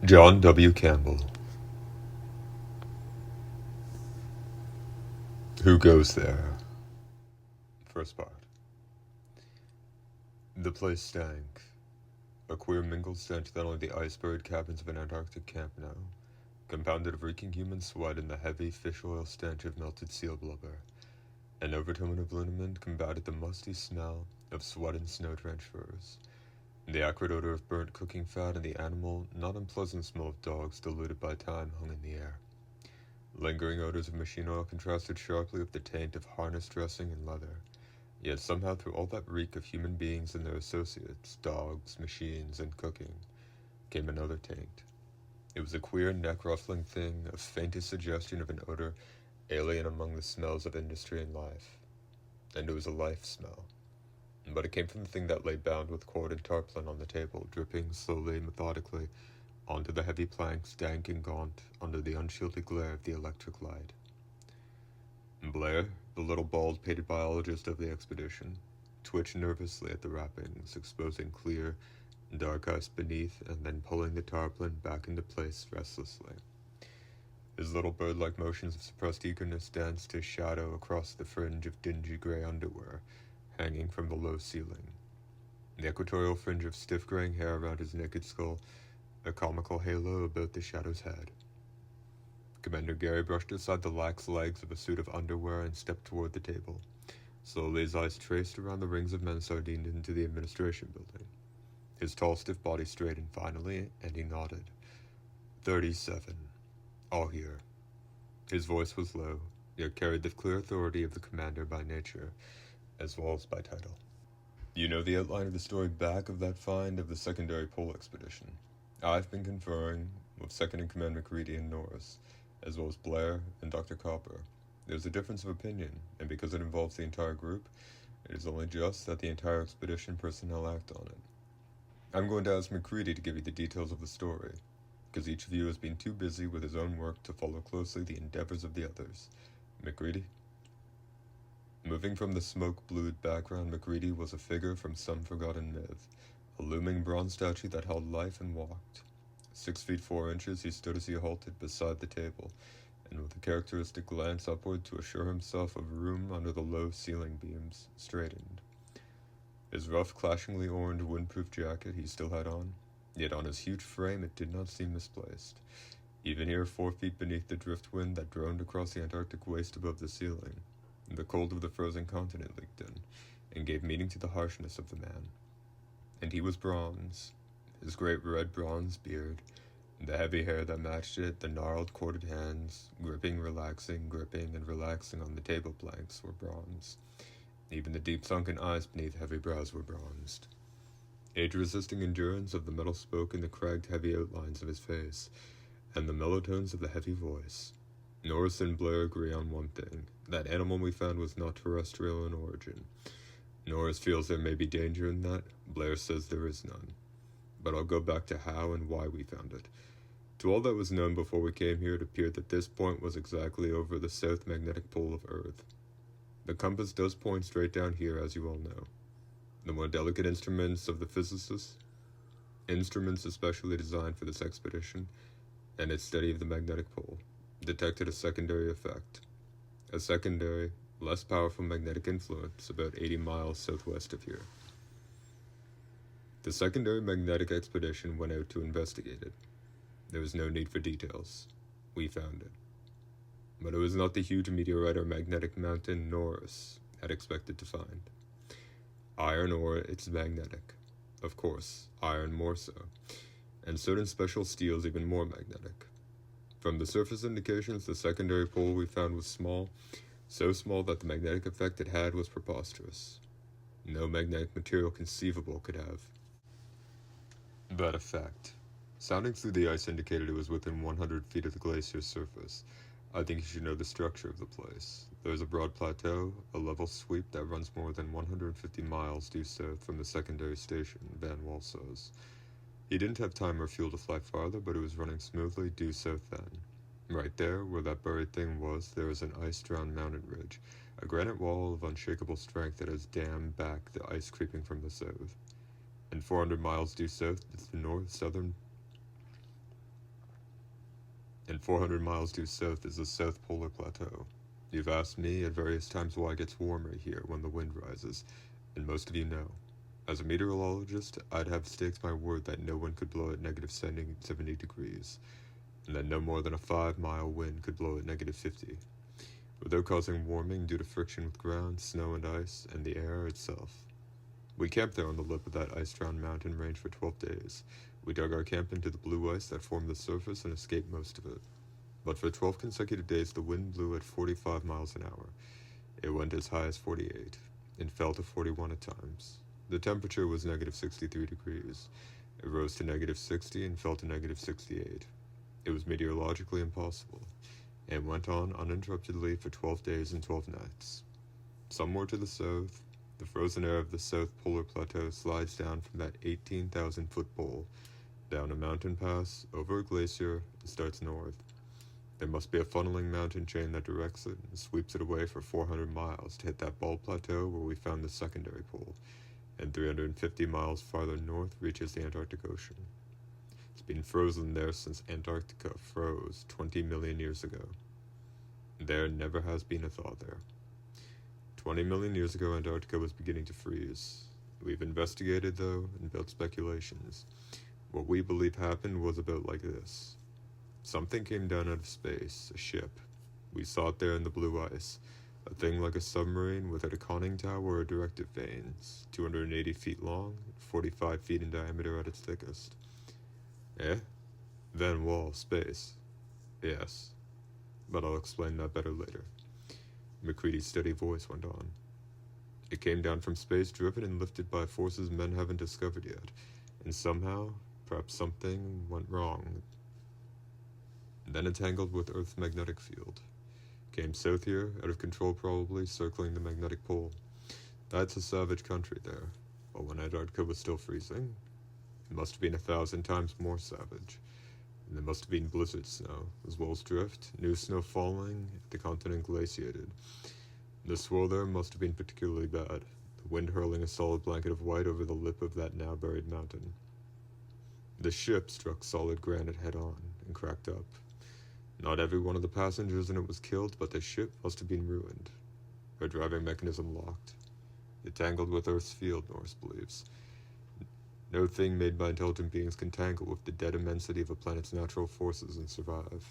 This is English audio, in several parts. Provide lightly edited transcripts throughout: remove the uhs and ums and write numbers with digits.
John W. Campbell. Who goes there? First part. The place stank. A queer mingled stench that only the iceberg cabins of an Antarctic camp know, compounded of reeking human sweat and the heavy fish oil stench of melted seal blubber. An overtone of liniment combated the musty smell of sweat and snow-drenched furs. The acrid odor of burnt cooking fat and the animal, not unpleasant smell of dogs diluted by time hung in the air. Lingering odors of machine oil contrasted sharply with the taint of harness dressing and leather. Yet somehow through all that reek of human beings and their associates, dogs, machines, and cooking, came another taint. It was a queer, neck-ruffling thing, a faintest suggestion of an odor alien among the smells of industry and life. And it was a life smell. But it came from the thing that lay bound with cord and tarpaulin on the table, dripping slowly, methodically, onto the heavy planks, dank and gaunt, under the unshielded glare of the electric light. Blair, the little bald painted biologist of the expedition, twitched nervously at the wrappings, exposing clear, dark ice beneath and then pulling the tarpaulin back into place restlessly. His little bird-like motions of suppressed eagerness danced his shadow across the fringe of dingy gray underwear hanging from the low ceiling. The equatorial fringe of stiff graying hair around his naked skull, a comical halo about the shadow's head. Commander Gary brushed aside the lax legs of a suit of underwear and stepped toward the table. Slowly his eyes traced around the rings of men sardined into the administration building. His tall, stiff body straightened finally, and he nodded. 37. All here. His voice was low, yet carried the clear authority of the commander by nature, as well as by title. You know the outline of the story back of that find of the secondary pole expedition. I've been conferring with second-in-command McCready and Norris, as well as Blair and Dr. Copper. There's a difference of opinion, and because it involves the entire group, it is only just that the entire expedition personnel act on it. I'm going to ask McCready to give you the details of the story, because each of you has been too busy with his own work to follow closely the endeavors of the others. McCready? Moving from the smoke-blued background, McCready was a figure from some forgotten myth, a looming bronze statue that held life and walked. 6 feet 4 inches, he stood as he halted beside the table, and with a characteristic glance upward to assure himself of room under the low ceiling beams, straightened. His rough, clashingly orange, windproof jacket he still had on, yet on his huge frame it did not seem misplaced. Even here, 4 feet beneath the driftwind that droned across the Antarctic waste above the ceiling, the cold of the frozen continent leaked in, and gave meaning to the harshness of the man. And he was bronze, his great red bronze beard, the heavy hair that matched it, the gnarled, corded hands, gripping, and relaxing on the table planks were bronze. Even the deep sunken eyes beneath heavy brows were bronzed. Age-resisting endurance of the metal spoke in the cragged, heavy outlines of his face, and the mellow tones of the heavy voice. Norris and Blair agree on one thing. That animal we found was not terrestrial in origin. Norris feels there may be danger in that. Blair says there is none. But I'll go back to how and why we found it. To all that was known before we came here, it appeared that this point was exactly over the south magnetic pole of Earth. The compass does point straight down here, as you all know. The more delicate instruments of the physicists, instruments especially designed for this expedition, and its study of the magnetic pole, detected a secondary effect. A secondary, less powerful magnetic influence about 80 miles southwest of here. The secondary magnetic expedition went out to investigate it. There was no need for details. We found it. But it was not the huge meteorite or magnetic mountain Norris had expected to find. Iron ore, it's magnetic. Of course, iron more so. And certain special steels even more magnetic. From the surface indications, the secondary pole we found was small, so small that the magnetic effect it had was preposterous. No magnetic material conceivable could have that effect. Sounding through the ice indicated it was within 100 feet of the glacier's surface. I think you should know the structure of the place. There is a broad plateau, a level sweep that runs more than 150 miles due south from the secondary station, Van Wall says. He didn't have time or fuel to fly farther, but it was running smoothly due south then. Right there, where that buried thing was, there is an ice-drowned mountain ridge, a granite wall of unshakable strength that has dammed back the ice creeping from the south. And 400 miles due south is the north-southern and 400 miles due south is the South Polar Plateau. You've asked me at various times why it gets warmer here when the wind rises, and most of you know. As a meteorologist, I'd have staked my word that no one could blow at negative 70 degrees, and that no more than a 5-mile wind could blow at negative 50, without causing warming due to friction with ground, snow and ice, and the air itself. We camped there on the lip of that ice-drowned mountain range for 12 days. We dug our camp into the blue ice that formed the surface and escaped most of it. But for 12 consecutive days, the wind blew at 45 miles an hour. It went as high as 48, and fell to 41 at times. The temperature was negative 63 degrees. It rose to negative 60 and fell to negative 68. It was meteorologically impossible, and went on uninterruptedly for 12 days and 12 nights. Somewhere to the south, the frozen air of the South Polar Plateau slides down from that 18,000-foot bowl, down a mountain pass, over a glacier, and starts north. There must be a funneling mountain chain that directs it and sweeps it away for 400 miles to hit that bald plateau where we found the secondary pole, and 350 miles farther north reaches the Antarctic Ocean. It's been frozen there since Antarctica froze 20 million years ago. There never has been a thaw there. 20 million years ago, Antarctica was beginning to freeze. We've investigated, though, and built speculations. What we believe happened was about like this. Something came down out of space, a ship. We saw it there in the blue ice, a thing like a submarine without a conning tower or directive vanes, 280 feet long, 45 feet in diameter at its thickest. Eh? Van Wall, space. Yes. But I'll explain that better later. McCready's steady voice went on. It came down from space, driven and lifted by forces men haven't discovered yet, and somehow, perhaps something went wrong. Then it tangled with Earth's magnetic field. Came south here, out of control probably, circling the magnetic pole. That's a savage country there, but when Antarctica was still freezing, it must have been 1,000 times more savage. And there must have been blizzard snow, as well as drift, new snow falling, the continent glaciated. The swirl there must have been particularly bad, the wind hurling a solid blanket of white over the lip of that now-buried mountain. The ship struck solid granite head-on and cracked up. Not every one of the passengers in it was killed, but the ship must have been ruined. Her driving mechanism locked. It tangled with Earth's field, Norse believes. No thing made by intelligent beings can tangle with the dead immensity of a planet's natural forces and survive.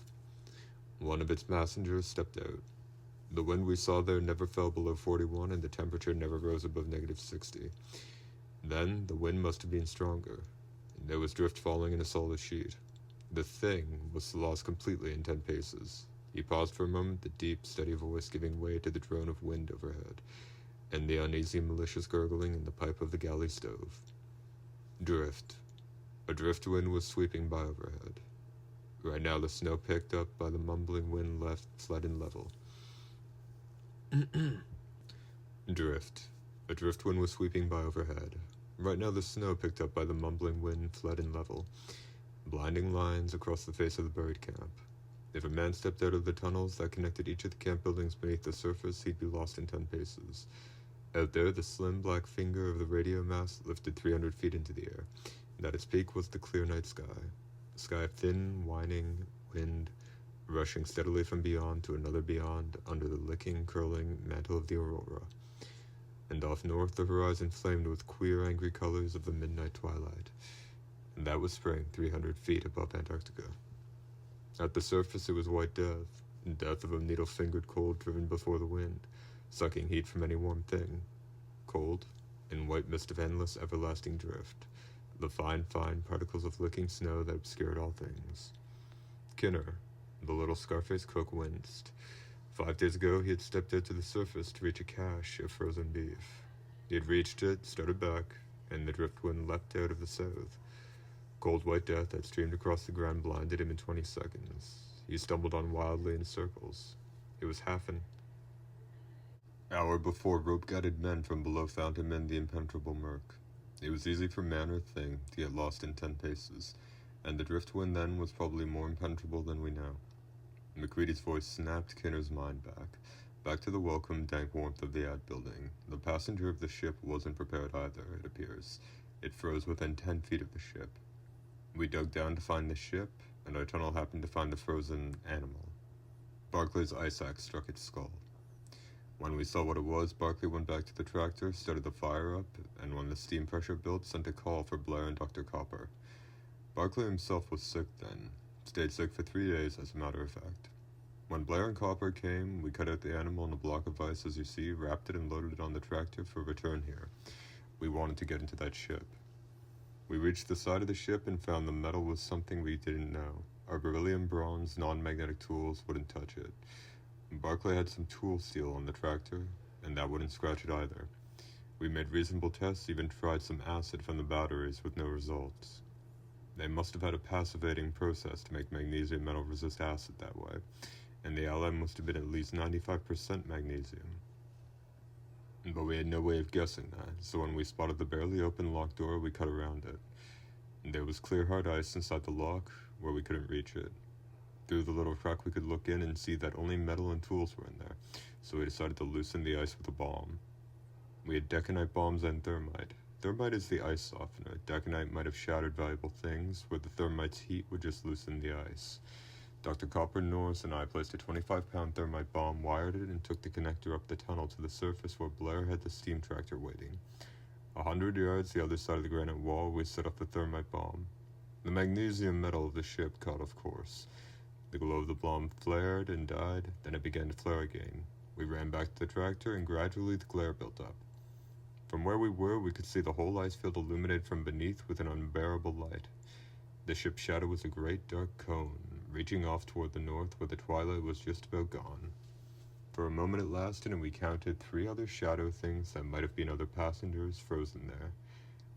One of its passengers stepped out. The wind we saw there never fell below 41, and the temperature never rose above negative 60. Then, the wind must have been stronger, and there was drift falling in a solid sheet. The thing was lost completely in 10 paces. He paused for a moment, the deep, steady voice giving way to the drone of wind overhead, and the uneasy, malicious gurgling in the pipe of the galley stove. Drift. A drift wind was sweeping by overhead. Right now the snow picked up by the mumbling wind fled in level. Drift. A drift wind was sweeping by overhead. Right now the snow picked up by the mumbling wind fled in level. Blinding lines across the face of the buried camp. If a man stepped out of the tunnels that connected each of the camp buildings beneath the surface, he'd be lost in 10 paces. Out there, the slim black finger of the radio mast lifted 300 feet into the air, and at its peak was the clear night sky. A sky of thin, whining wind, rushing steadily from beyond to another beyond under the licking, curling mantle of the aurora. And off north, the horizon flamed with queer, angry colors of the midnight twilight. And that was spring 300 feet above Antarctica. At the surface, it was white death, death of a needle-fingered cold driven before the wind, sucking heat from any warm thing. Cold, in white mist of endless, everlasting drift, the fine particles of licking snow that obscured all things. Kinner, the little Scarface cook, winced. 5 days ago, he had stepped out to the surface to reach a cache of frozen beef. He had reached it, started back, and the driftwind leapt out of the south. Cold white death that streamed across the ground blinded him in 20 seconds. He stumbled on wildly in circles. It was half an hour before rope-guided men from below found him in the impenetrable murk. It was easy for man or thing to get lost in 10 paces, and the driftwind then was probably more impenetrable than we know. McCready's voice snapped Kinner's mind back to the welcome, dank warmth of the ad building. The passenger of the ship wasn't prepared either, it appears. It froze within 10 feet of the ship. We dug down to find the ship, and our tunnel happened to find a frozen animal. Barclay's ice axe struck its skull. When we saw what it was, Barclay went back to the tractor, started the fire up, and when the steam pressure built, sent a call for Blair and Dr. Copper. Barclay himself was sick then. Stayed sick for 3 days, as a matter of fact. When Blair and Copper came, we cut out the animal in a block of ice, as you see, wrapped it and loaded it on the tractor for return here. We wanted to get into that ship. We reached the side of the ship and found the metal was something we didn't know. Our beryllium bronze non-magnetic tools wouldn't touch it. Barclay had some tool steel on the tractor, and that wouldn't scratch it either. We made reasonable tests, even tried some acid from the batteries with no results. They must have had a passivating process to make magnesium metal resist acid that way, and the alloy must have been at least 95% magnesium. But we had no way of guessing that, so when we spotted the barely open locked door, we cut around it. And there was clear hard ice inside the lock, where we couldn't reach it. Through the little crack we could look in and see that only metal and tools were in there, so we decided to loosen the ice with a bomb. We had deconite bombs and thermite. Thermite is the ice softener. Deconite might have shattered valuable things, where the thermite's heat would just loosen the ice. Dr. Copper, Norris, and I placed a 25-pound thermite bomb, wired it, and took the connector up the tunnel to the surface where Blair had the steam tractor waiting. 100 yards the other side of the granite wall, we set off the thermite bomb. The magnesium metal of the ship caught, of course. The glow of the bomb flared and died, then it began to flare again. We ran back to the tractor, and gradually the glare built up. From where we were, we could see the whole ice field illuminated from beneath with an unbearable light. The ship's shadow was a great dark cone, reaching off toward the north where the twilight was just about gone. For a moment it lasted, and we counted 3 other shadow things that might have been other passengers frozen there.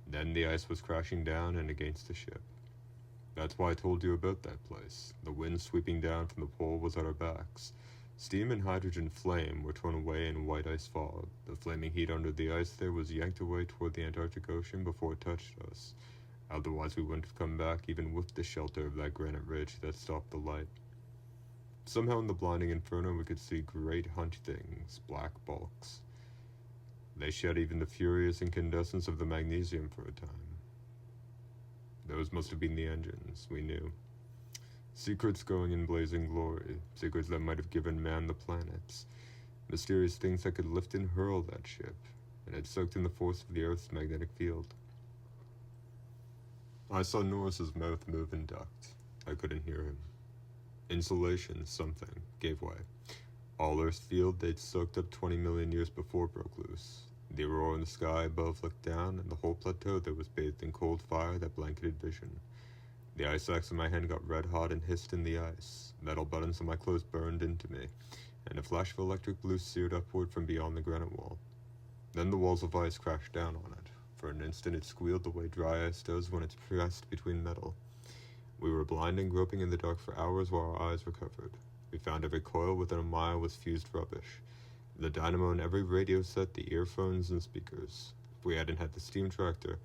Then the ice was crashing down and against the ship. That's why I told you about that place. The wind sweeping down from the pole was at our backs. Steam and hydrogen flame were torn away in white ice fog. The flaming heat under the ice there was yanked away toward the Antarctic Ocean before it touched us. Otherwise we wouldn't have come back even with the shelter of that granite ridge that stopped the light. Somehow in the blinding inferno we could see great hunched things, black bulks. They shed even the furious incandescence of the magnesium for a time. Those must have been the engines, we knew. Secrets going in blazing glory, secrets that might have given man the planets, mysterious things that could lift and hurl that ship, and had soaked in the force of the Earth's magnetic field. I saw Norris's mouth move and ducked. I couldn't hear him. Insulation, something, gave way. All Earth's field they'd soaked up 20 million years before broke loose. The aurora in the sky above looked down, and the whole plateau there was bathed in cold fire that blanketed vision. The ice axe in my hand got red hot and hissed in the ice. Metal buttons on my clothes burned into me, and a flash of electric blue seared upward from beyond the granite wall. Then the walls of ice crashed down on it. For an instant it squealed the way dry ice does when it's pressed between metal. We were blind and groping in the dark for hours while our eyes recovered. We found every coil within a mile was fused rubbish. The dynamo in every radio set, the earphones and speakers. If we hadn't had the steam tractor,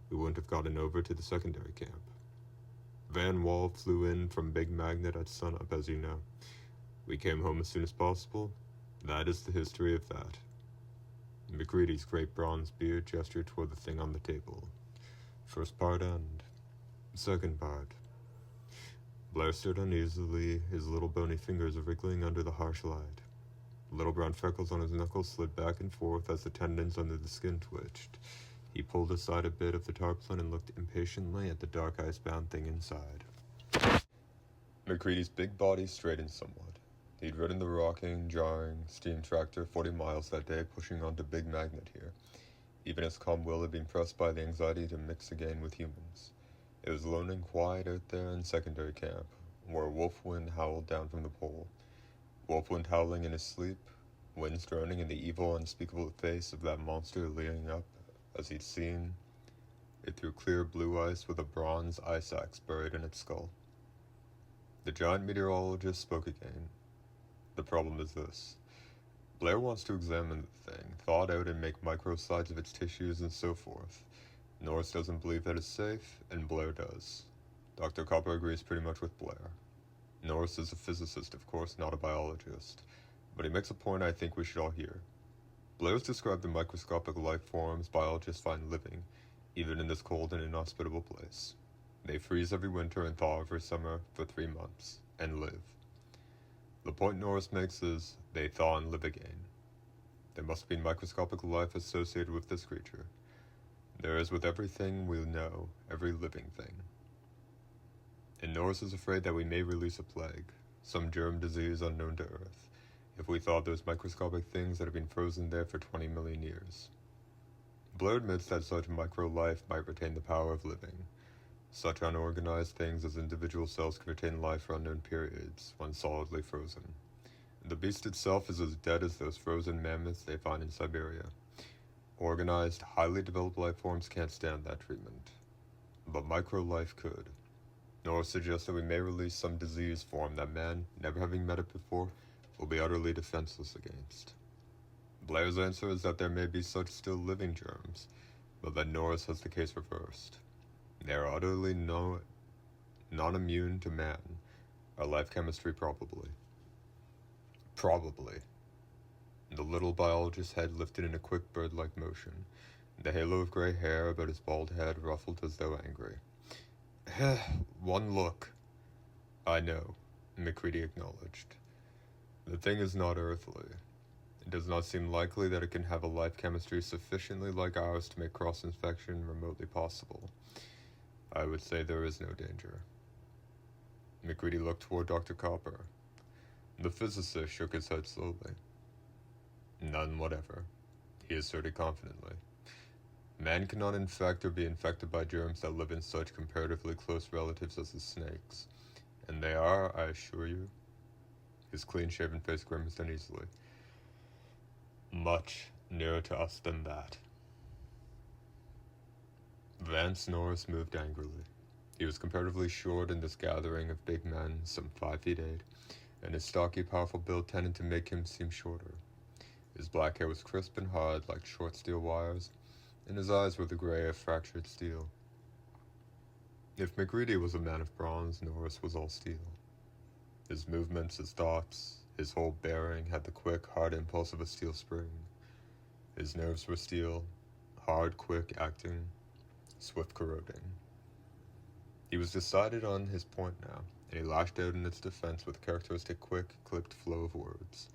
we wouldn't have gotten over to the secondary camp. Van Wall flew in from Big Magnet at sunup, as you know. We came home as soon as possible. That is the history of that. McCready's great bronze beard gestured toward the thing on the table. First part end. Second part. Blair stirred uneasily, his little bony fingers wriggling under the harsh light. Little brown freckles on his knuckles slid back and forth as the tendons under the skin twitched. He pulled aside a bit of the tarpaulin and looked impatiently at the dark ice-bound thing inside. McCready's big body straightened somewhat. He'd ridden the rocking, jarring steam tractor 40 miles that day, pushing onto Big Magnet here. Even his calm will had been pressed by the anxiety to mix again with humans. It was lone and quiet out there in secondary camp, where wolf wind howled down from the pole. Wolf wind howling in his sleep, winds droning in the evil, unspeakable face of that monster leering up, as he'd seen it through clear blue ice with a bronze ice axe buried in its skull. The giant meteorologist spoke again. The problem is this. Blair wants to examine the thing, thaw it out and make microslides of its tissues and so forth. Norris doesn't believe that it's safe, and Blair does. Dr. Copper agrees pretty much with Blair. Norris is a physicist, of course, not a biologist, but he makes a point I think we should all hear. Blair's described the microscopic life forms biologists find living, even in this cold and inhospitable place. They freeze every winter and thaw every summer for 3 months, and live. The point Norris makes is, they thaw and live again. There must be microscopic life associated with this creature. There is with everything we know, every living thing. And Norris is afraid that we may release a plague, some germ disease unknown to Earth, if we thawed those microscopic things that have been frozen there for 20 million years. Blair admits that such micro-life might retain the power of living. Such unorganized things as individual cells can retain life for unknown periods, when solidly frozen. The beast itself is as dead as those frozen mammoths they find in Siberia. Organized, highly developed life forms can't stand that treatment. But micro-life could. Norris suggests that we may release some disease form that man, never having met it before, will be utterly defenseless against. Blair's answer is that there may be such still living germs, but that Norris has the case reversed. They are utterly non-immune to man, our life chemistry probably. Probably. The little biologist's head lifted in a quick bird-like motion, the halo of gray hair about his bald head ruffled as though angry. One look. I know, McCready acknowledged. The thing is not earthly. It does not seem likely that it can have a life chemistry sufficiently like ours to make cross-infection remotely possible. I would say there is no danger. McCready looked toward Dr. Copper. The physicist shook his head slowly. None whatever, he asserted confidently. Man cannot infect or be infected by germs that live in such comparatively close relatives as the snakes. And they are, I assure you, his clean-shaven face grimaced uneasily, much nearer to us than that. Vance Norris moved angrily. He was comparatively short in this gathering of big men, some 5 feet 8, and his stocky, powerful build tended to make him seem shorter. His black hair was crisp and hard like short steel wires, and his eyes were the gray of fractured steel. If McCready was a man of bronze, Norris was all steel. His movements, his thoughts, his whole bearing had the quick, hard impulse of a steel spring. His nerves were steel, hard, quick, acting, swift corroding. He was decided on his point now, and he lashed out in its defense with a characteristic quick, clipped flow of words.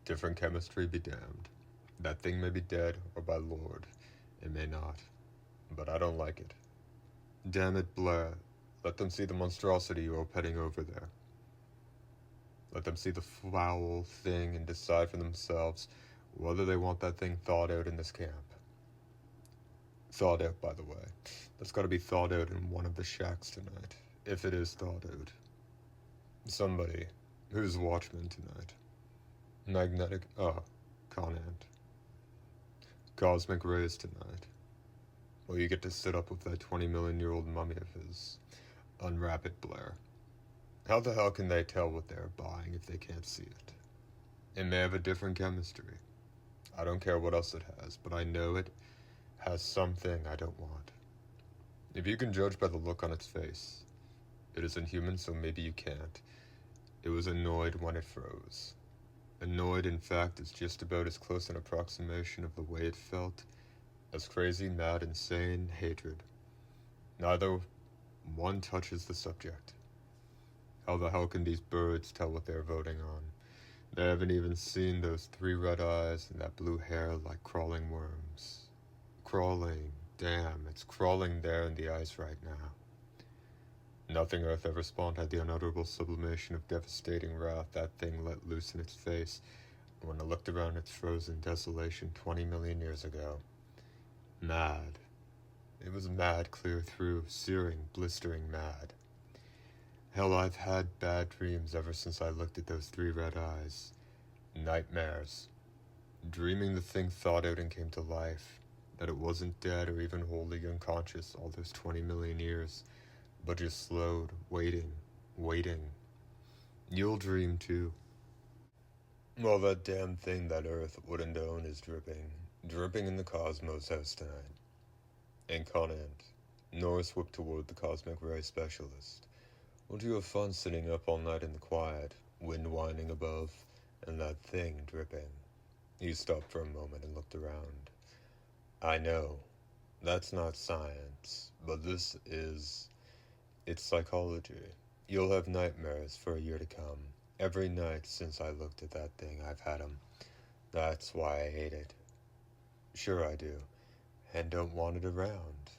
Different chemistry be damned. That thing may be dead, or by Lord, it may not. But I don't like it. Damn it, Blair. Let them see the monstrosity you are petting over there. Let them see the foul thing and decide for themselves whether they want that thing thawed out in this camp. Thawed out, by the way. That's got to be thawed out in one of the shacks tonight, if it is thawed out. Somebody. Who's watchman tonight? Magnetic, Conant. Cosmic rays tonight. Well, you get to sit up with that 20-million-year-old mummy of his. Unwrap it, Blair. How the hell can they tell what they're buying if they can't see it? It may have a different chemistry. I don't care what else it has, but I know it has something I don't want. If you can judge by the look on its face, it isn't human, so maybe you can't. It was annoyed when it froze. Annoyed, in fact, is just about as close an approximation of the way it felt as crazy, mad, insane hatred. Neither one touches the subject. How the hell can these birds tell what they're voting on? They haven't even seen those 3 red eyes and that blue hair like crawling worms. Crawling, damn, it's crawling there in the ice right now. Nothing Earth ever spawned had the unutterable sublimation of devastating wrath that thing let loose in its face when it looked around its frozen desolation 20 million years ago. Mad. It was mad clear through, searing, blistering mad. Hell, I've had bad dreams ever since I looked at those 3 red eyes. Nightmares. Dreaming the thing thawed out and came to life, that it wasn't dead or even wholly unconscious all those 20 million years, but just slowed, waiting. You'll dream too. Well, that damn thing that Earth wouldn't own is dripping in the Cosmos house tonight. Incontinent, Norris whipped toward the cosmic ray specialist. Won't you have fun sitting up all night in the quiet, wind whining above, and that thing dripping? He stopped for a moment and looked around. I know, that's not science, but this is... It's psychology. You'll have nightmares for a year to come. Every night since I looked at that thing, I've had 'em. That's why I hate it. Sure I do. And don't want it around.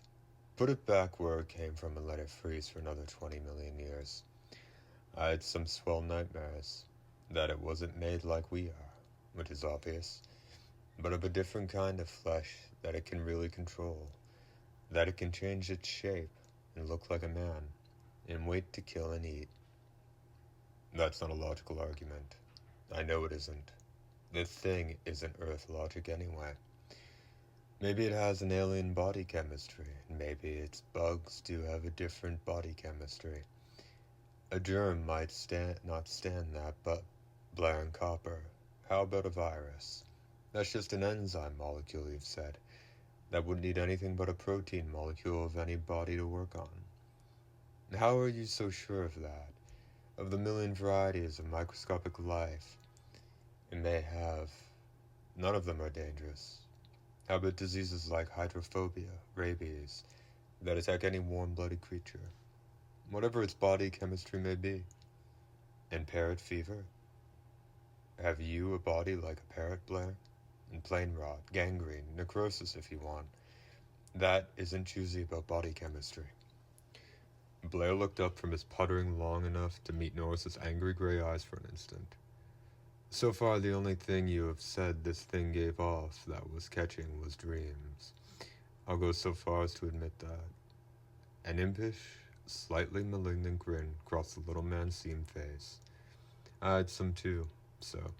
Put it back where it came from and let it freeze for another 20 million years. I had some swell nightmares. That it wasn't made like we are, which is obvious, but of a different kind of flesh that it can really control. That it can change its shape and look like a man, and wait to kill and eat. That's not a logical argument. I know it isn't. The thing isn't Earth logic anyway. Maybe it has an alien body chemistry, and maybe its bugs do have a different body chemistry. A germ might not stand that, but Blair and Copper, how about a virus? That's just an enzyme molecule, you've said. That wouldn't need anything but a protein molecule of any body to work on. How are you so sure of that? Of the million varieties of microscopic life it may have, none of them are dangerous. How about diseases like hydrophobia, rabies, that attack any warm-blooded creature, whatever its body chemistry may be? And parrot fever? Have you a body like a parrot, Blair? And plain rot, gangrene, necrosis if you want. That isn't choosy about body chemistry. Blair looked up from his puttering long enough to meet Norris's angry gray eyes for an instant. So far, the only thing you have said this thing gave off that was catching was dreams. I'll go so far as to admit that. An impish, slightly malignant grin crossed the little man's seamed face. I had some too, so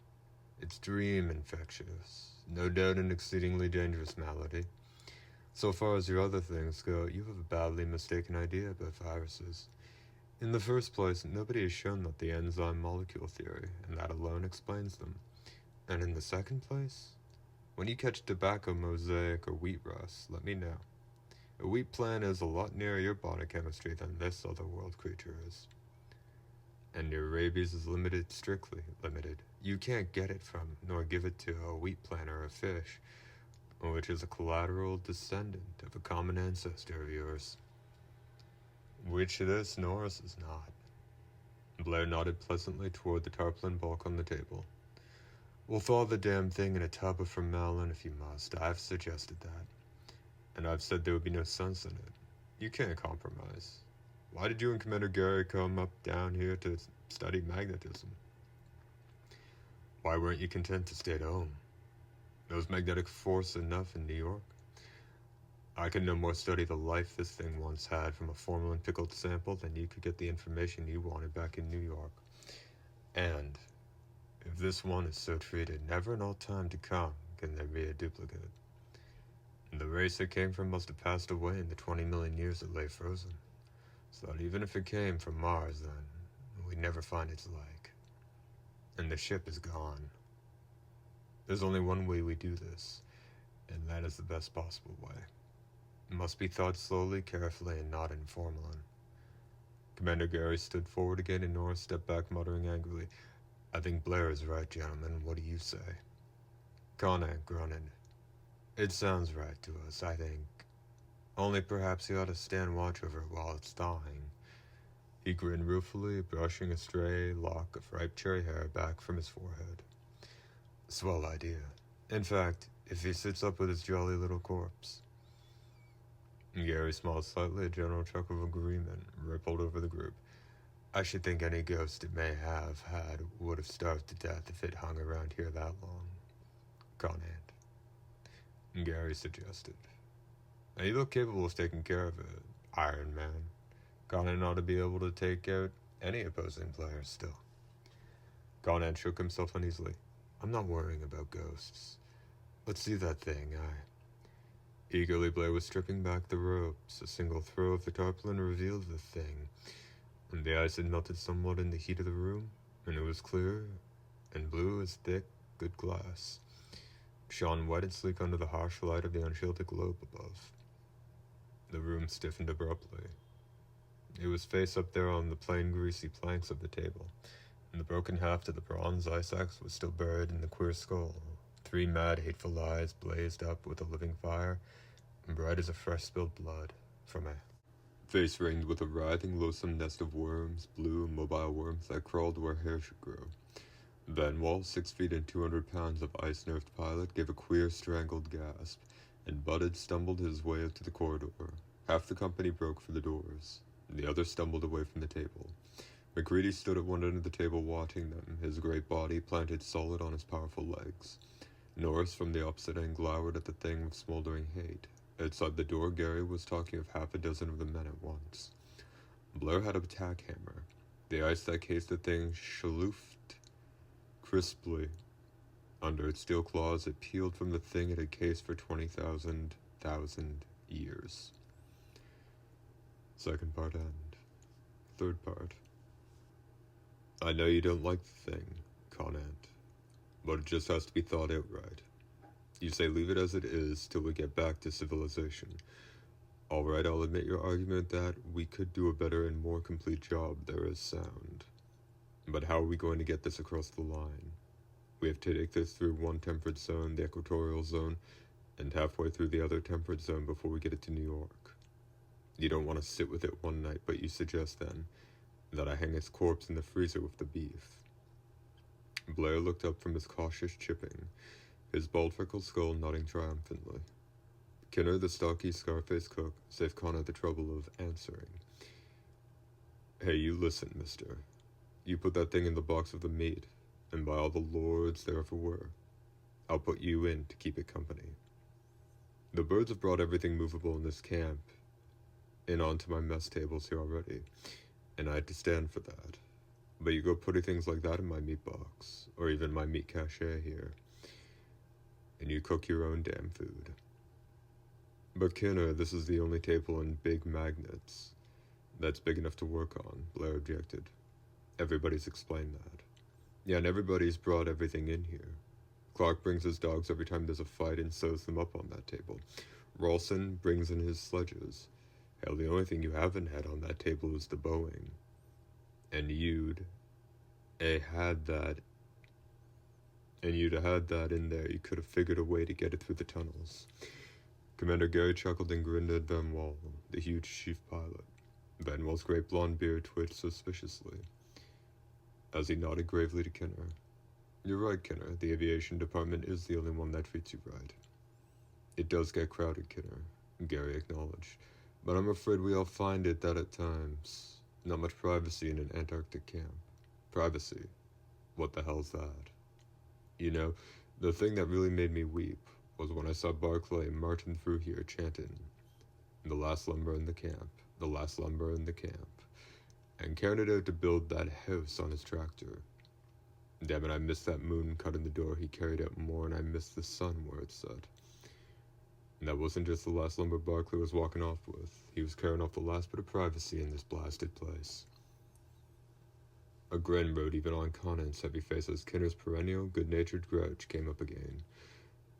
it's dream infectious. No doubt an exceedingly dangerous malady. So far as your other things go, you have a badly mistaken idea about viruses. In the first place, nobody has shown that the enzyme molecule theory, and that alone explains them. And in the second place, when you catch tobacco mosaic or wheat rust, let me know. A wheat plant is a lot nearer your body chemistry than this otherworld creature is. And your rabies is limited, strictly limited. You can't get it from, nor give it to, a wheat plant or a fish, which is a collateral descendant of a common ancestor of yours. Which this Norris is not. Blair nodded pleasantly toward the tarpaulin bulk on the table. We'll thaw the damn thing in a tub of formalin if you must. I've suggested that. And I've said there would be no sense in it. You can't compromise. Why did you and Commander Gary come down here to study magnetism? Why weren't you content to stay at home? Knows magnetic force enough in New York? I could no more study the life this thing once had from a formalin-pickled sample than you could get the information you wanted back in New York. And if this one is so treated, never in all time to come can there be a duplicate. And the race it came from must have passed away in the 20 million years it lay frozen. So that even if it came from Mars, then we'd never find its like. And the ship is gone. There's only one way we do this, and that is the best possible way. It must be thought slowly, carefully, and not in formalin. Commander Gary stood forward again, and Norris stepped back, muttering angrily, I think Blair is right, gentlemen. What do you say? Conant grunted. It sounds right to us, I think. Only perhaps he ought to stand watch over it while it's thawing. He grinned ruefully, brushing a stray lock of ripe cherry hair back from his forehead. Swell idea. In fact, if he sits up with his jolly little corpse. Gary smiled slightly. A general chuckle of agreement rippled over the group. I should think any ghost it may have had would have starved to death if it hung around here that long. Conant. Gary suggested. Now you look capable of taking care of it, Iron Man. Conant ought to be able to take out any opposing player still. Conant shook himself uneasily. I'm not worrying about ghosts. Let's do that thing, Eagerly, Blair was stripping back the ropes. A single throw of the tarpaulin revealed the thing, and the ice had melted somewhat in the heat of the room, and it was clear and blue as thick, good glass. Shone white and sleek under the harsh light of the unshielded globe above. The room stiffened abruptly. It was face up there on the plain, greasy planks of the table, and the broken haft of the bronze ice axe was still buried in the queer skull. 3 mad, hateful eyes blazed up with a living fire, and bright as a fresh spilled blood from a face ringed with a writhing, loathsome nest of worms, blue, mobile worms that crawled where hair should grow. Van Wall, 6 feet and 200 pounds of ice-nerved pilot, gave a queer, strangled gasp, and Budded stumbled his way out to the corridor. Half the company broke for the doors, and the other stumbled away from the table. McCready stood at one end of the table watching them, his great body planted solid on his powerful legs. Norris, from the opposite end, glowered at the thing with smoldering hate. Outside the door, Gary was talking of half a dozen of the men at once. Blair had a tack hammer. The ice that cased the thing shaloofed crisply. Under its steel claws, it peeled from the thing it had cased for 20,000 years. Second part end. Third part. I know you don't like the thing, Conant, but it just has to be thought out right. You say leave it as it is till we get back to civilization. All right, I'll admit your argument that we could do a better and more complete job. There is sound. But how are we going to get this across the line? We have to take this through one temperate zone, the equatorial zone, and halfway through the other temperate zone before we get it to New York. You don't want to sit with it one night, but you suggest then that I hang its corpse in the freezer with the beef. Blair looked up from his cautious chipping, his bald freckled skull nodding triumphantly. Kinner, the stocky, scar-faced cook, saved Connor the trouble of answering. Hey, you listen, mister. You put that thing in the box of the meat, and by all the lords there ever were, I'll put you in to keep it company. The birds have brought everything movable in this camp in onto my mess tables here already, and I had to stand for that. But you go putting things like that in my meat box, or even my meat cache here, and you cook your own damn food. But Kinner, this is the only table in Big Magnets that's big enough to work on, Blair objected. Everybody's explained that. Yeah, and everybody's brought everything in here. Clark brings his dogs every time there's a fight and sews them up on that table. Rawson brings in his sledges. Hell, the only thing you haven't had on that table is the Boeing. And you'd had that in there, you could have figured a way to get it through the tunnels. Commander Gary chuckled and grinned at Van Wall, the huge chief pilot. Van Wall's great blonde beard twitched suspiciously as he nodded gravely to Kinner. You're right, Kinner. The aviation department is the only one that treats you right. It does get crowded, Kinner, Gary acknowledged. But I'm afraid we all find it that at times, not much privacy in an Antarctic camp. Privacy? What the hell's that? You know, the thing that really made me weep was when I saw Barclay marching through here chanting, the last lumber in the camp, the last lumber in the camp, and carried it out to build that house on his tractor. Damn it, I missed that moon cut in the door he carried out more, and I missed the sun where it set. And that wasn't just the last lumber Barclay was walking off with. He was carrying off the last bit of privacy in this blasted place. A grin rode even on Conant's heavy face as Kinner's perennial, good-natured grouch came up again.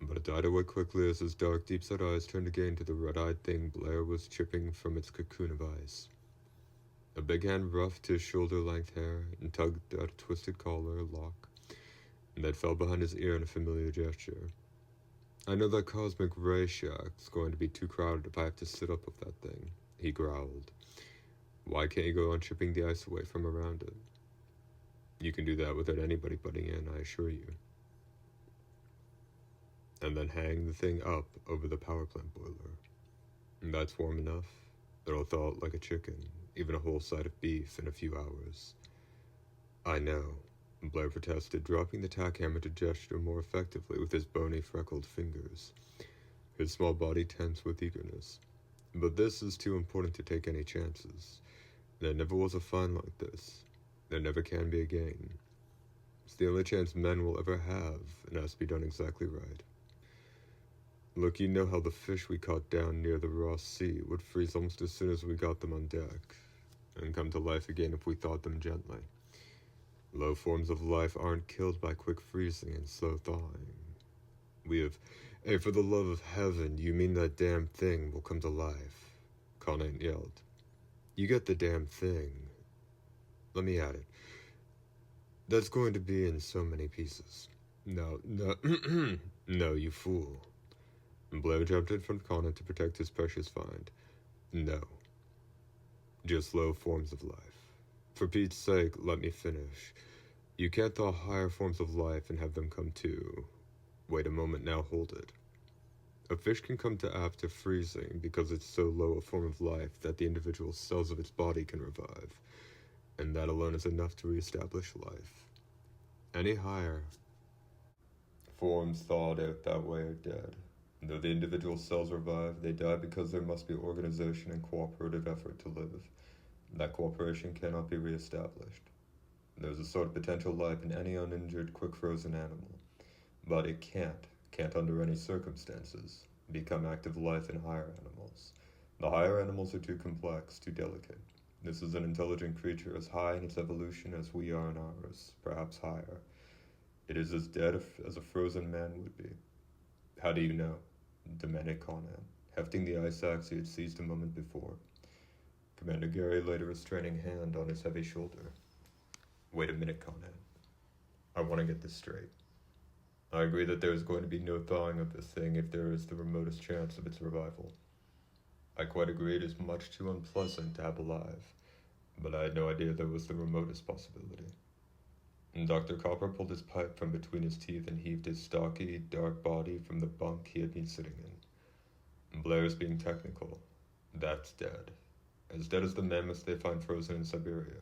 But it died away quickly as his dark, deep-set eyes turned again to the red-eyed thing Blair was chipping from its cocoon of ice. A big hand roughed his shoulder-length hair and tugged at a twisted collar lock, and that fell behind his ear in a familiar gesture. I know that cosmic ray shack's going to be too crowded if I have to sit up with that thing, he growled. Why can't you go on chipping the ice away from around it? You can do that without anybody butting in, I assure you. And then hang the thing up over the power plant boiler. And that's warm enough. It'll thaw out like a chicken, even a whole side of beef in a few hours. I know, Blair protested, dropping the tack hammer to gesture more effectively with his bony, freckled fingers, his small body tense with eagerness. But this is too important to take any chances. There never was a find like this. There never can be again. It's the only chance men will ever have, and it has to be done exactly right. Look, you know how the fish we caught down near the Ross Sea would freeze almost as soon as we got them on deck, and come to life again if we thawed them gently. Low forms of life aren't killed by quick freezing and slow thawing. Hey, for the love of heaven, you mean that damn thing will come to life? Conant yelled. You get the damn thing. Let me at it. That's going to be in so many pieces. No, no, you fool. Blair jumped in front of Conant to protect his precious find. No. Just low forms of life. For Pete's sake, let me finish. You can't thaw higher forms of life and have them come to... Wait a moment now, hold it. A fish can come to after freezing because it's so low a form of life that the individual cells of its body can revive, and that alone is enough to reestablish life. Any higher forms thawed out that way are dead. Though the individual cells revive, they die because there must be organization and cooperative effort to live. That cooperation cannot be reestablished. There's a sort of potential life in any uninjured, quick-frozen animal, but it can't under any circumstances, become active life in higher animals. The higher animals are too complex, too delicate. This is an intelligent creature as high in its evolution as we are in ours, perhaps higher. It is as dead as a frozen man would be. How do you know? Demanded Conan, hefting the ice axe he had seized a moment before. Commander Gary laid a restraining hand on his heavy shoulder. Wait a minute, Conan. I want to get this straight. I agree that there is going to be no thawing of this thing if there is the remotest chance of its revival. I quite agree it is much too unpleasant to have alive, but I had no idea there was the remotest possibility. And Dr. Copper pulled his pipe from between his teeth and heaved his stocky, dark body from the bunk he had been sitting in. Blair's being technical. That's dead. As dead as the mammoths they find frozen in Siberia.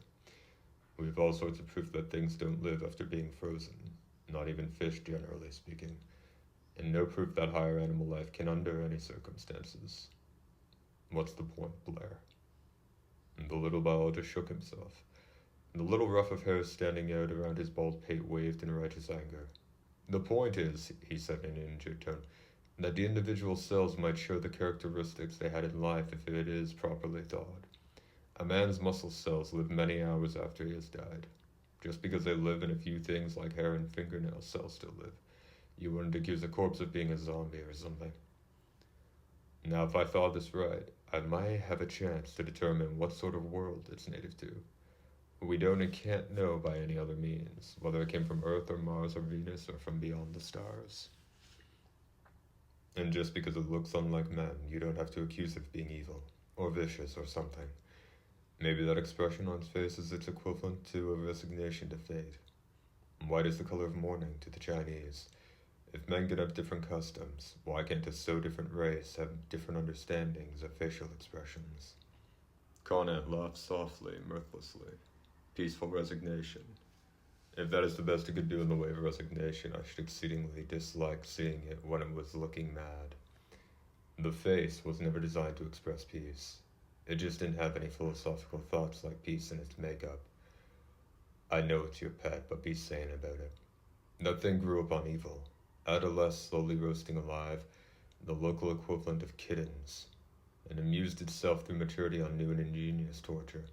We have all sorts of proof that things don't live after being frozen, not even fish generally speaking, and no proof that higher animal life can under any circumstances. What's the point, Blair? And the little biologist shook himself. The little ruff of hair standing out around his bald pate waved in righteous anger. The point is, he said in an injured tone, that the individual cells might show the characteristics they had in life if it is properly thawed. A man's muscle cells live many hours after he has died. Just because they live in a few things like hair and fingernail cells still live. You wouldn't accuse a corpse of being a zombie or something. Now, if I thought this right, I might have a chance to determine what sort of world it's native to. We don't and can't know by any other means, whether it came from Earth or Mars or Venus or from beyond the stars. And just because it looks unlike men, you don't have to accuse it of being evil, or vicious, or something. Maybe that expression on its face is its equivalent to a resignation to fate. White is the color of mourning to the Chinese. If men could have different customs, why can't a so different race have different understandings of facial expressions? Conan laughed softly, mirthlessly. Peaceful resignation. If that is the best it could do in the way of resignation, I should exceedingly dislike seeing it when it was looking mad. The face was never designed to express peace. It just didn't have any philosophical thoughts like peace in its makeup. I know it's your pet, but be sane about it. That thing grew up on evil. Adolescent, slowly roasting alive, the local equivalent of kittens, and amused itself through maturity on new and ingenious torture.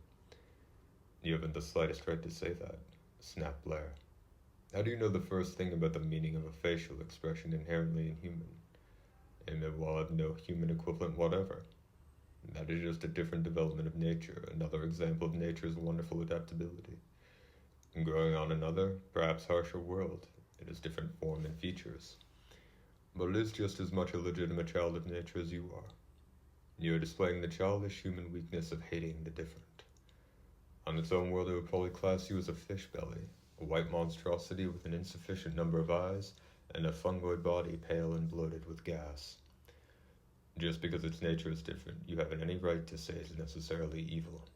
You haven't the slightest right to say that, snapped Blair. How do you know the first thing about the meaning of a facial expression inherently inhuman? And it will have no human equivalent whatever. That is just a different development of nature, another example of nature's wonderful adaptability. And growing on another, perhaps harsher world, it has different form and features. But it is just as much a legitimate child of nature as you are. You are displaying the childish human weakness of hating the different. On its own world, it would probably class you as a fish belly, a white monstrosity with an insufficient number of eyes, and a fungoid body pale and bloated with gas. Just because its nature is different, you haven't any right to say it's necessarily evil.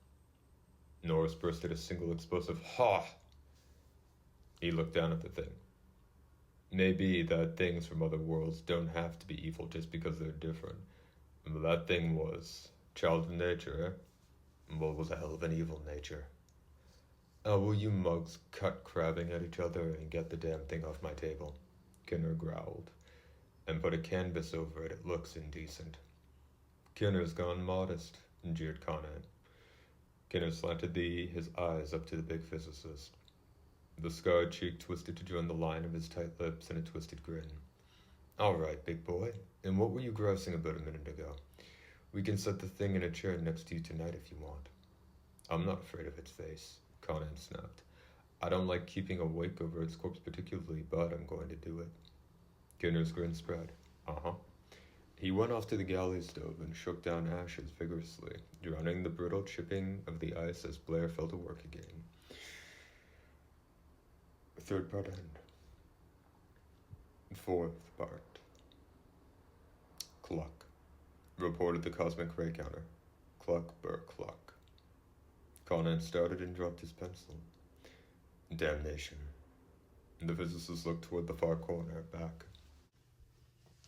Norris burst at a single explosive "Ha!" He looked down at the thing. Maybe that things from other worlds don't have to be evil just because they're different. But that thing was child of nature, eh? Well, was a hell of an evil nature. Will you mugs cut crabbing at each other and get the damn thing off my table? Kinner growled. And put a canvas over it, it looks indecent. Kinner's gone modest, jeered Conan. Kinner slanted his eyes up to the big physicist. The scarred cheek twisted to join the line of his tight lips in a twisted grin. All right, big boy, and what were you grousing about a minute ago? We can set the thing in a chair next to you tonight if you want. I'm not afraid of its face, Conan snapped. I don't like keeping awake over its corpse particularly, but I'm going to do it. Kinner's grin spread. Uh-huh. He went off to the galley stove and shook down ashes vigorously, drowning the brittle chipping of the ice as Blair fell to work again. Third part end. Fourth part. Cluck. Reported the cosmic ray counter. Cluck, burr, cluck. Conan started and dropped his pencil. Damnation. The physicist looked toward the far corner, back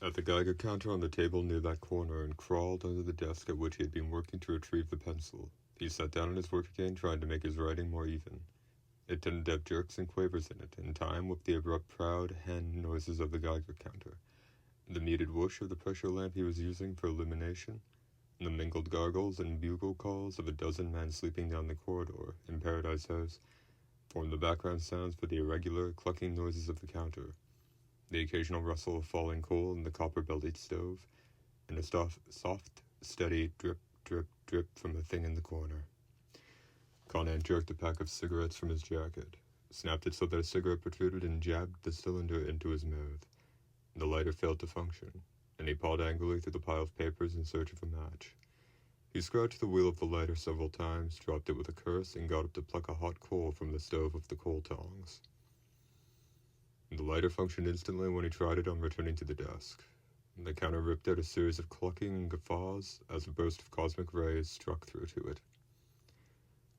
at the Geiger counter on the table near that corner and crawled under the desk at which he had been working to retrieve the pencil. He sat down at his work again, trying to make his writing more even. It tended to have jerks and quavers in it, in time with the abrupt, proud hen noises of the Geiger counter, the muted whoosh of the pressure lamp he was using for illumination, and the mingled gargles and bugle calls of a dozen men sleeping down the corridor in Paradise House formed the background sounds for the irregular, clucking noises of the counter, the occasional rustle of falling coal in the copper-bellied stove, and a soft, steady drip, drip, drip from a thing in the corner. Conan jerked a pack of cigarettes from his jacket, snapped it so that a cigarette protruded, and jabbed the cylinder into his mouth. The lighter failed to function, and he pawed angrily through the pile of papers in search of a match. He scratched the wheel of the lighter several times, dropped it with a curse, and got up to pluck a hot coal from the stove with the coal tongs. The lighter functioned instantly when he tried it on returning to the desk. The counter ripped out a series of clucking guffaws as a burst of cosmic rays struck through to it.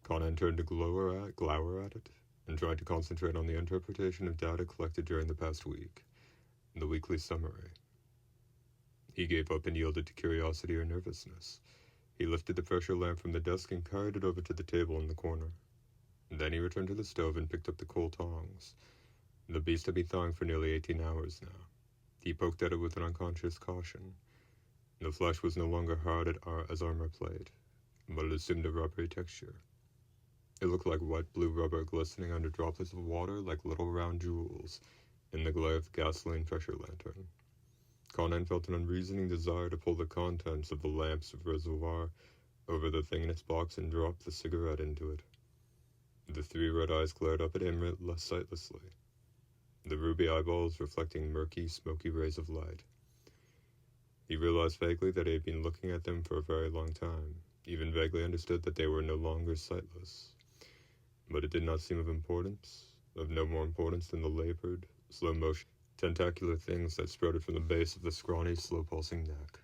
Conan turned to glower at it, and tried to concentrate on the interpretation of data collected during the past week, the weekly summary. He gave up and yielded to curiosity or nervousness. He lifted the pressure lamp from the desk and carried it over to the table in the corner. Then he returned to the stove and picked up the coal tongs. The beast had been thawing for nearly 18 hours now. He poked at it with an unconscious caution. The flesh was no longer hard as armor plate, but it assumed a rubbery texture. It looked like wet blue rubber glistening under droplets of water like little round jewels in the glare of the gasoline pressure lantern. Conan felt an unreasoning desire to pull the contents of the lamp's reservoir over the thing in its box and drop the cigarette into it. The three red eyes glared up at him sightlessly, the ruby eyeballs reflecting murky, smoky rays of light. He realized vaguely that he had been looking at them for a very long time, even vaguely understood that they were no longer sightless. But it did not seem of no more importance than the labored, slow-motion, tentacular things that sprouted from the base of the scrawny, slow-pulsing neck.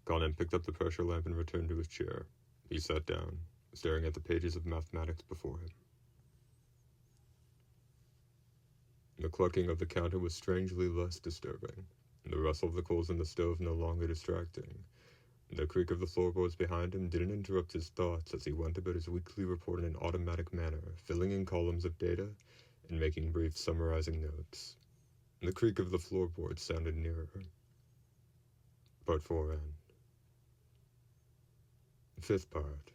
Conan picked up the pressure lamp and returned to his chair. He sat down, staring at the pages of mathematics before him. The clucking of the counter was strangely less disturbing, the rustle of the coals in the stove no longer distracting. The creak of the floorboards behind him didn't interrupt his thoughts as he went about his weekly report in an automatic manner, filling in columns of data and making brief summarizing notes. The creak of the floorboards sounded nearer. Part 4 end. Fifth part.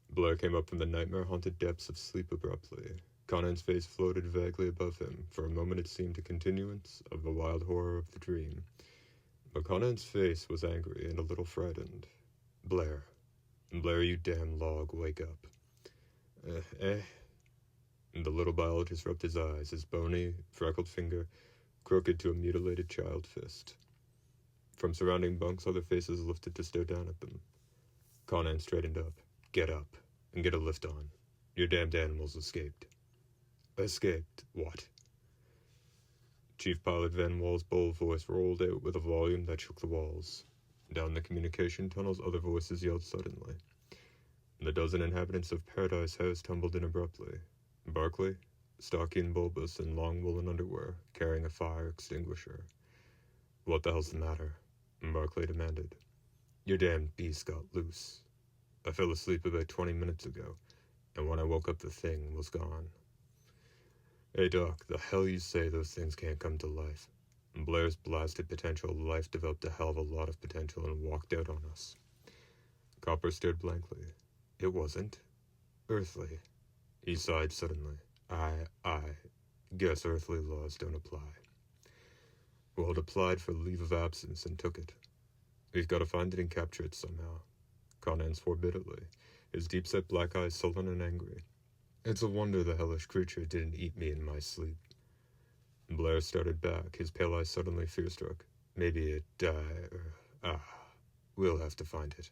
Blair came up from the nightmare-haunted depths of sleep abruptly. Conan's face floated vaguely above him. For a moment it seemed a continuance of the wild horror of the dream. But Conan's face was angry and a little frightened. Blair, you damn log, wake up. And the little biologist rubbed his eyes, his bony, freckled finger crooked to a mutilated child fist. From surrounding bunks, other faces lifted to stare down at them. Conan straightened up. Get up, and get a lift on. Your damned animals escaped. Escaped? What? Chief Pilot Van Wall's bold voice rolled out with a volume that shook the walls. Down the communication tunnels, other voices yelled suddenly. The dozen inhabitants of Paradise House tumbled in abruptly. Barclay, stocky and bulbous in long woolen underwear, carrying a fire extinguisher. What the hell's the matter? Barclay demanded. Your damned beast got loose. I fell asleep about 20 minutes ago, and when I woke up the thing was gone. Hey Doc, the hell you say those things can't come to life? Blair's blasted potential life developed a hell of a lot of potential and walked out on us. Copper stared blankly. It wasn't earthly. He sighed suddenly. I guess earthly laws don't apply. Well, it applied for leave of absence and took it. We've got to find it and capture it somehow. Conan swore bitterly, his deep-set black eyes sullen and angry. It's a wonder the hellish creature didn't eat me in my sleep. Blair started back, his pale eyes suddenly fear-struck. Maybe it we'll have to find it.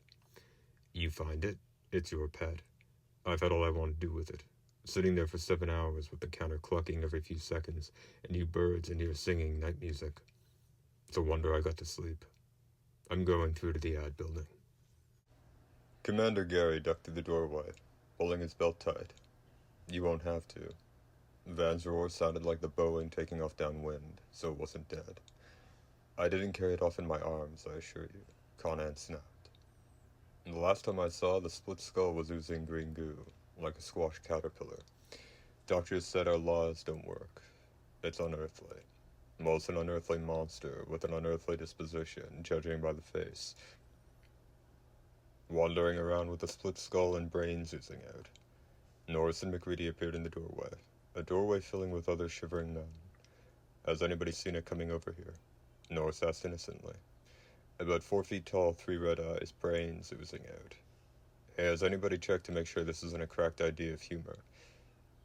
You find it, it's your pet. I've had all I want to do with it. Sitting there for 7 hours with the counter clucking every few seconds, and you birds in here singing night music. It's a wonder I got to sleep. I'm going through to the ad building. Commander Gary ducked through the doorway, pulling his belt tight. You won't have to. Van's roar sounded like the Boeing taking off downwind, so it wasn't dead. I didn't carry it off in my arms, I assure you, Conan snapped. And the last time I saw, the split skull was oozing green goo, like a squash caterpillar. Doctors said our laws don't work. It's unearthly. Most an unearthly monster with an unearthly disposition, judging by the face. Wandering around with a split skull and brains oozing out. Norris and McCready appeared in the doorway, a doorway filling with other shivering men. Has anybody seen it coming over here? Norris asked innocently. About 4 feet tall, 3 red eyes, brains oozing out. Hey, has anybody checked to make sure this isn't a cracked idea of humor?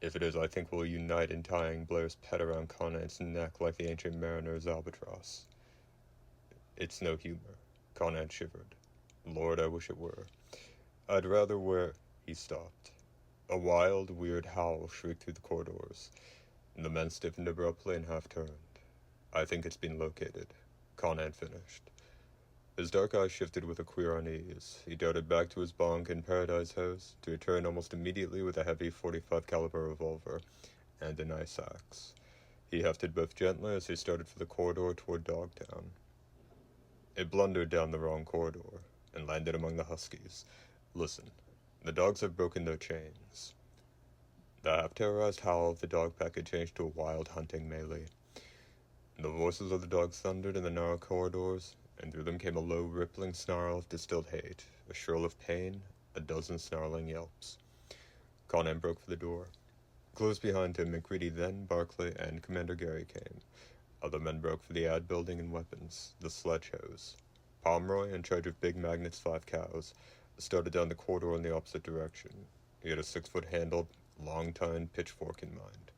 If it is, I think we'll unite in tying Blair's pet around Conan's neck like the ancient mariner's albatross. It's no humor. Conan shivered. Lord, I wish it were. I'd rather wear... He stopped. A wild, weird howl shrieked through the corridors. The men stiffened abruptly and half-turned. I think it's been located. Conan finished. His dark eyes shifted with a queer unease. He darted back to his bunk in Paradise House, to return almost immediately with a heavy .45 caliber revolver and an ice axe. He hefted both gently as he started for the corridor toward Dogtown. It blundered down the wrong corridor and landed among the huskies. Listen, the dogs have broken their chains. The half-terrorized howl of the dog pack had changed to a wild hunting melee. The voices of the dogs thundered in the narrow corridors, and through them came a low, rippling snarl of distilled hate, a shrill of pain, a dozen snarling yelps. Conan broke for the door. Close behind him, McCready, then Barclay, and Commander Gary came. Other men broke for the ad building and weapons, the sledge hose. Pomeroy, in charge of Big Magnet's 5 cows, started down the corridor in the opposite direction. He had a 6-foot handled, long-tined pitchfork in mind.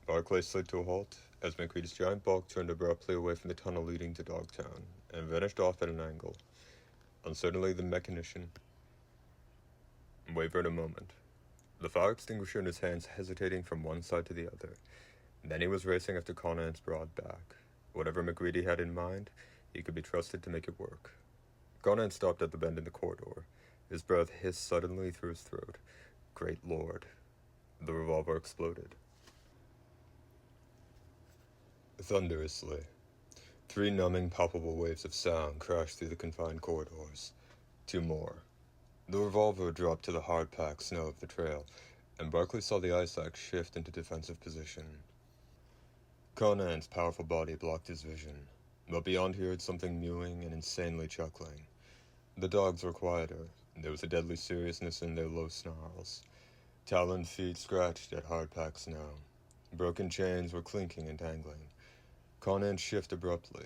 Barclay slid to a halt as McCready's giant bulk turned abruptly away from the tunnel leading to Dogtown and vanished off at an angle. Uncertainly, the mechanician wavered a moment, the fire extinguisher in his hands hesitating from one side to the other. Then he was racing after Conan's broad back. Whatever McCready had in mind, he could be trusted to make it work. Conan stopped at the bend in the corridor. His breath hissed suddenly through his throat. Great Lord. The revolver exploded. Thunderously, 3 numbing, palpable waves of sound crashed through the confined corridors. 2 more. The revolver dropped to the hard-packed snow of the trail, and Barclay saw the ice axe shift into defensive position. Conan's powerful body blocked his vision, but beyond he heard something mewing and insanely chuckling. The dogs were quieter, and there was a deadly seriousness in their low snarls. Taloned feet scratched at hard-packed snow. Broken chains were clinking and tangling. Conan shifted abruptly,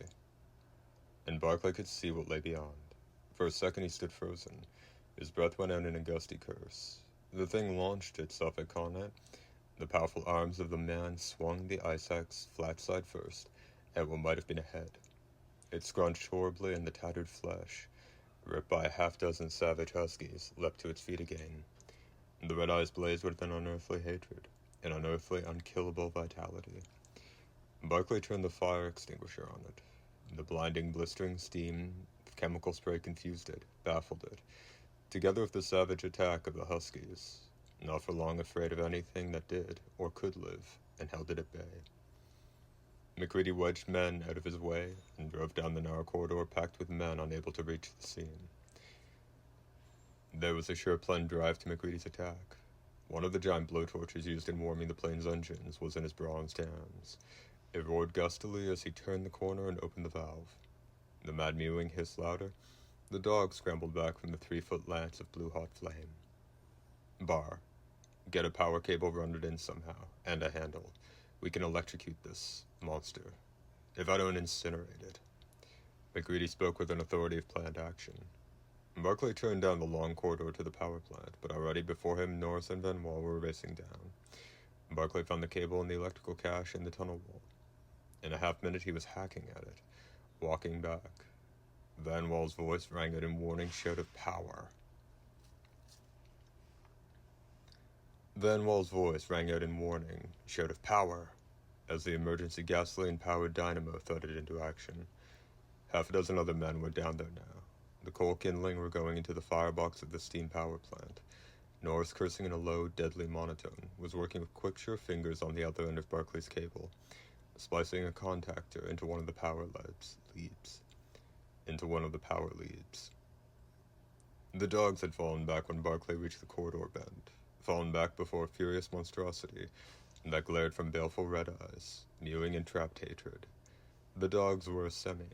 and Barclay could see what lay beyond. For a second he stood frozen. His breath went out in a gusty curse. The thing launched itself at Conan. The powerful arms of the man swung the ice axe flat side first at what might have been a head. It scrunched horribly, and the tattered flesh, ripped by a half-dozen savage huskies, leapt to its feet again. The red eyes blazed with an unearthly hatred, an unearthly, unkillable vitality. Barclay turned the fire extinguisher on it. The blinding, blistering steam of chemical spray confused it, baffled it, together with the savage attack of the huskies, not for long afraid of anything that did or could live, and held it at bay. McCready wedged men out of his way and drove down the narrow corridor packed with men unable to reach the scene. There was a sure planned drive to McCready's attack. One of the giant blowtorches used in warming the plane's engines was in his bronzed hands. It roared gustily as he turned the corner and opened the valve. The mad mewing hissed louder. The dog scrambled back from the 3-foot lance of blue-hot flame. Bar. Get a power cable rounded in somehow, and a handle. We can electrocute this monster, if I don't incinerate it. McCready spoke with an authority of planned action. Barclay turned down the long corridor to the power plant, but already before him Norris and Benoit were racing down. Barclay found the cable in the electrical cache in the tunnel wall. In a half-minute he was hacking at it, walking back. Van Wall's voice rang out in warning shout of power. Van Wall's voice rang out in warning shout of power as the emergency gasoline-powered dynamo thudded into action. Half a dozen other men were down there now. The coal kindling were going into the firebox of the steam power plant. Norris, cursing in a low, deadly monotone, was working with quick, sure fingers on the other end of Barclay's cable, splicing a contactor into one of the power leads. The dogs had fallen back when Barclay reached the corridor bend, fallen back before a furious monstrosity that glared from baleful red eyes, mewing in trapped hatred. The dogs were a semi,